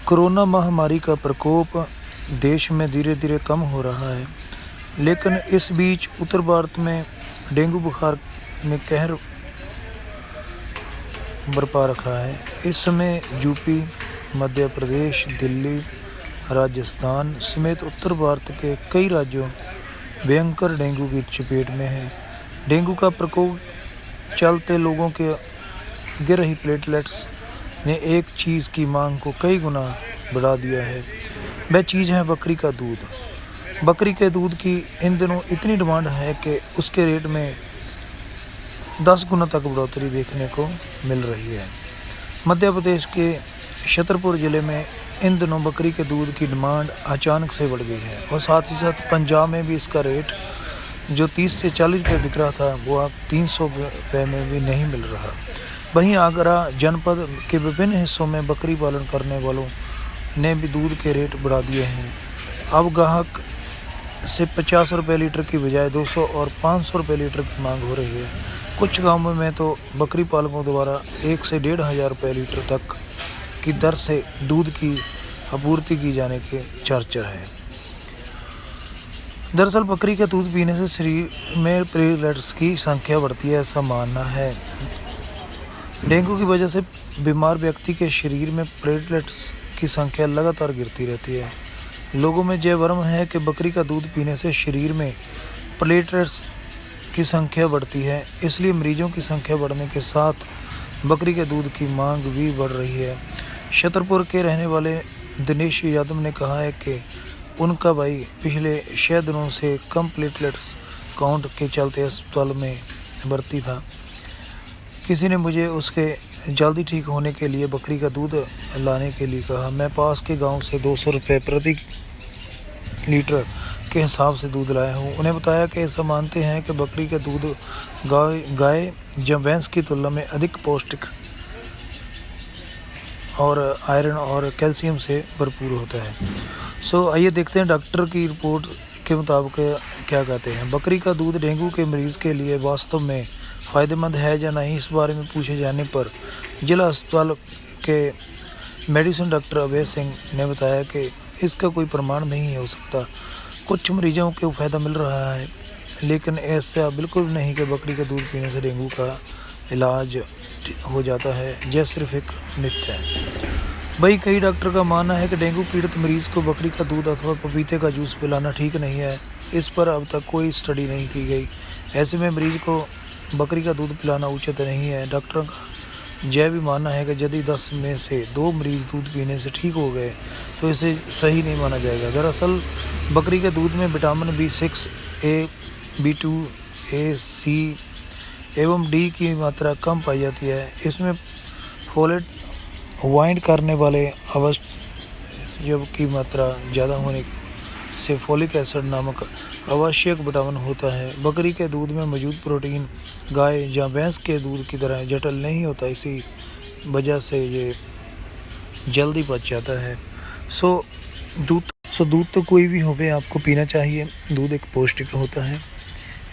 Corona महामारी का प्रकोप देश में धीरे धीरे कम हो रहा है, लेकिन इस बीच उत्तर भारत में डेंगू बुखार ने कहर बरपा रखा है। इस समय यूपी, मध्य प्रदेश, दिल्ली, राजस्थान समेत उत्तर भारत के कई राज्यों भयंकर डेंगू की चपेट में हैं। डेंगू का प्रकोप चलते लोगों के गिर रही प्लेटलेट्स ने एक चीज़ की मांग को कई गुना बढ़ा दिया है। वह चीज़ है बकरी का दूध। बकरी के दूध की इन दिनों इतनी डिमांड है कि उसके रेट में 10 गुना तक बढ़ोतरी देखने को मिल रही है। मध्य प्रदेश के छतरपुर ज़िले में इन दिनों बकरी के दूध की डिमांड अचानक से बढ़ गई है और साथ ही साथ पंजाब में भी इसका रेट जो 30 से 40 रुपये बिक रहा था वो अब 300 रुपये में भी नहीं मिल रहा। वहीं आगरा जनपद के विभिन्न हिस्सों में बकरी पालन करने वालों ने भी दूध के रेट बढ़ा दिए हैं। अब ग्राहक से 50 रुपये लीटर की बजाय 200 और 500 रुपये लीटर की मांग हो रही है। कुछ गांवों में तो बकरी पालकों द्वारा 1 से 1,500 रुपये लीटर तक की दर से दूध की आपूर्ति की जाने की चर्चा है। दरअसल बकरी का दूध पीने से शरीर में प्लेटलेट्स की संख्या बढ़ती है, ऐसा मानना है। डेंगू की वजह से बीमार व्यक्ति के शरीर में प्लेटलेट्स की संख्या लगातार गिरती रहती है। लोगों में यह भ्रम है कि बकरी का दूध पीने से शरीर में प्लेटलेट्स की संख्या बढ़ती है, इसलिए मरीजों की संख्या बढ़ने के साथ बकरी के दूध की मांग भी बढ़ रही है। छतरपुर के रहने वाले दिनेश यादव ने कहा है कि उनका भाई पिछले 6 दिनों से कम प्लेटलेट्स काउंट के चलते अस्पताल में भर्ती था। किसी ने मुझे उसके जल्दी ठीक होने के लिए बकरी का दूध लाने के लिए कहा। मैं पास के गांव से 200 रुपये प्रति लीटर के हिसाब से दूध लाया हूं। उन्हें बताया कि ऐसा मानते हैं कि बकरी का दूध गाय या भैंस की तुलना में अधिक पौष्टिक और आयरन और कैल्शियम से भरपूर होता है। आइए देखते हैं डॉक्टर की रिपोर्ट के मुताबिक क्या कहते हैं। बकरी का दूध डेंगू के मरीज़ के लिए वास्तव में फ़ायदेमंद है या नहीं, इस बारे में पूछे जाने पर जिला अस्पताल के मेडिसिन डॉक्टर अभय सिंह ने बताया कि इसका कोई प्रमाण नहीं हो सकता। कुछ मरीजों को फ़ायदा मिल रहा है, लेकिन ऐसा बिल्कुल नहीं कि बकरी का दूध पीने से डेंगू का इलाज हो जाता है। यह सिर्फ एक मिथ है। भाई कई डॉक्टर का मानना है कि डेंगू पीड़ित मरीज़ को बकरी का दूध अथवा पपीते का जूस पिलाना ठीक नहीं है। इस पर अब तक कोई स्टडी नहीं की गई। ऐसे में मरीज को बकरी का दूध पिलाना उचित नहीं है। डॉक्टर का यह भी मानना है कि यदि 10 में से 2 मरीज दूध पीने से ठीक हो गए तो इसे सही नहीं माना जाएगा। दरअसल बकरी के दूध में vitamin B6, A, B2, A, C एवं D की मात्रा कम पाई जाती है। इसमें फोलेट वाइंड करने वाले अवयव की मात्रा ज़्यादा होने से फोलिक एसिड नामक आवश्यक विटामिन होता है। बकरी के दूध में मौजूद प्रोटीन गाय या भैंस के दूध की तरह जटिल नहीं होता, इसी वजह से ये जल्दी पच जाता है। दूध तो कोई भी हो आपको पीना चाहिए। दूध एक पौष्टिक होता है,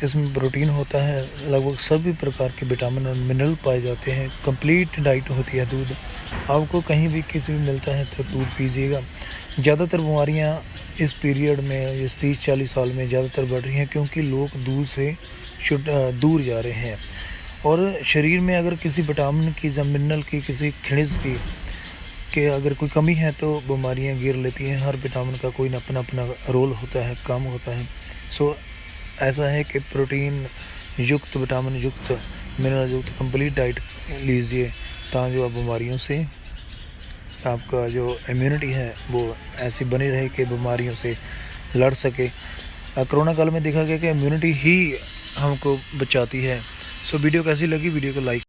इसमें प्रोटीन होता है, लगभग सभी प्रकार के विटामिन और मिनरल पाए जाते हैं। कंप्लीट डाइट होती है दूध। आपको कहीं भी किसी भी मिलता है तो दूध पीजिएगा। ज़्यादातर बीमारियां इस पीरियड में इस 30-40 साल में ज़्यादातर बढ़ रही हैं क्योंकि लोग दूध से दूर जा रहे हैं और शरीर में अगर किसी विटामिन की या मिनरल की, किसी खनिज की के अगर कोई कमी है तो बीमारियां घेर लेती हैं। हर विटामिन का कोई अपना अपना रोल होता है, काम होता है। ऐसा है कि प्रोटीन युक्त, विटामिन युक्त, मिनरल युक्त कंप्लीट डाइट लीजिए ताकि आप बीमारियों से आपका जो इम्यूनिटी है वो ऐसी बनी रहे कि बीमारियों से लड़ सके। कोरोना काल में देखा गया कि इम्यूनिटी ही हमको बचाती है। वीडियो कैसी लगी, वीडियो को लाइक